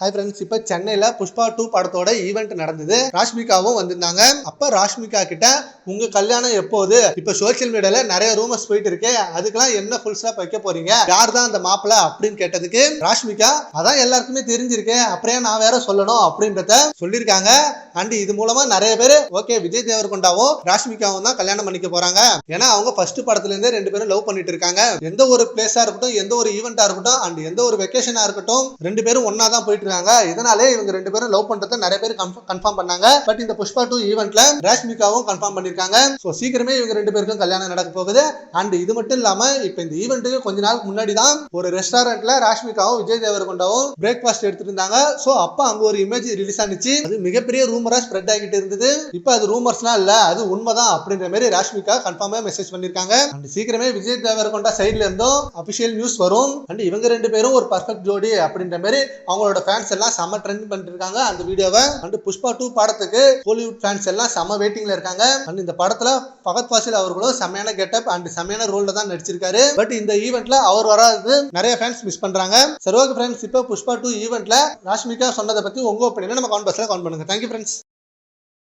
Hi friends, இப்போ சென்னையில் புஷ்பா 2 படத்தோட ஈவெண்ட் நடந்தது. ராஷ்மிகாவும் வந்திருந்தாங்க. அப்போ ராஷ்மிகா கிட்ட உங்க கல்யாணம் எப்போது, இப்போ சோசியல் மீடியால நிறைய ரூமர்ஸ் போயிட்டு இருக்கு, அதுக்கெல்லாம் என்ன ஃபுல் ஸ்டாப் வைக்க போறீங்க, யார் தான் அந்த மாப்பிள்ள அப்படின்னு கேட்டதுக்கு ராஷ்மிகா அதான் எல்லாருக்குமே தெரிஞ்சிருக்கு, அப்படியே நான் வேற சொல்லணும் அப்படின்றத சொல்லியிருக்காங்க. அண்ட் இது மூலமா நிறைய பேர் ஓகே விஜய் தேவர்கொண்டாவும் ராஷ்மிகாவும் தான் கல்யாணம் பண்ணிக்க போறாங்க. ஏன்னா அவங்க ஃபர்ஸ்ட் படத்துல இருந்தே ரெண்டு பேரும் லவ் பண்ணிட்டு இருக்காங்க. எந்த ஒரு பிளேஸா இருக்கட்டும், எந்த ஒரு ஈவெண்டா இருக்கட்டும், அண்ட் எந்த ஒரு வெக்கேஷனா இருக்கட்டும், ரெண்டு பேரும் ஒன்னா தான் போயிட்டு இருக்காங்க. இதனாலே இவங்க ரெண்டு பேரும் லவ் பண்றத நிறைய பேர் கன்ஃபார்ம் பண்ணாங்க. பட் இந்த புஷ்பா 2 ஈவென்ட்ல ராஷ்மிகாவும் கன்ஃபார்ம் பண்ணிருக்காங்க. சோ சீக்கிரமே இவங்க ரெண்டு பேருக்கும் கல்யாணம் நடக்க போகுது. அண்ட் இது மட்டும் இல்லாம இப்ப இந்த ஈவென்ட்டுக்கு கொஞ்ச நாளுக்கு முன்னாடி தான் ஒரு ரெஸ்டாரண்ட்ல ராஷ்மிகாவும் விஜய் தேவர்கொண்டாவும் பிரேக்ஃபாஸ்ட் எடுத்துட்டு இருந்தாங்க. சோ அப்ப அங்க ஒரு இமேஜ் ரிலீஸ் ஆனிச்சு. அது மிகப்பெரிய ரூமரா ஸ்ப்ரெட் ஆகிட்டு இருந்தது. இப்ப அது ரூமர்ஸ்லாம் இல்ல, அது உண்மைதான் அப்படின்ற மாதிரி ராஷ்மிகா கன்ஃபார்மா மெசேஜ் பண்ணிருக்காங்க. அண்ட் சீக்கிரமே விஜய் தேவர்கொண்டா சைட்ல இருந்தும் அபிஷியல் நியூஸ் வரும். அண்ட் இவங்க ரெண்டு பேரும் ஒரு பர்ஃபெக்ட் ஜோடி அப்படின்ற மாதிரி அவங்களோட ஃபேன்ஸ் எல்லாம் செம ட்ரெண்ட் பண்ணிட்டு இருக்காங்க அந்த வீடியோவை. அண்ட் புஷ்பா 2 படத்துக்கு ஹாலிவுட் ஃபேன்ஸ் எல்லாம் செம வெயிட்டிங்ல இருக்காங்க. அண்ட் இந்த படத்துல ஃபகத் ஃபாசில் அவர்களும் செமையான கெட்டப் அண்ட் செமையான ரோல்ல தான் நடிச்சிருக்காரு. பட் இந்த ஈவென்ட்ல அவர் வராது நிறைய ஃபேன்ஸ் மிஸ் பண்றாங்க. சரி ஓகே ஃப்ரெண்ட்ஸ், இப்போ புஷ்பா 2 ஈவென்ட்ல ராஷ்மிகா சொன்னதை பத்தி உங்க ஒப்பீனியனை நம்ம கமெண்ட் பாக்ஸ்ல கமெண்ட் பண்ணுங்க. Thank you friends.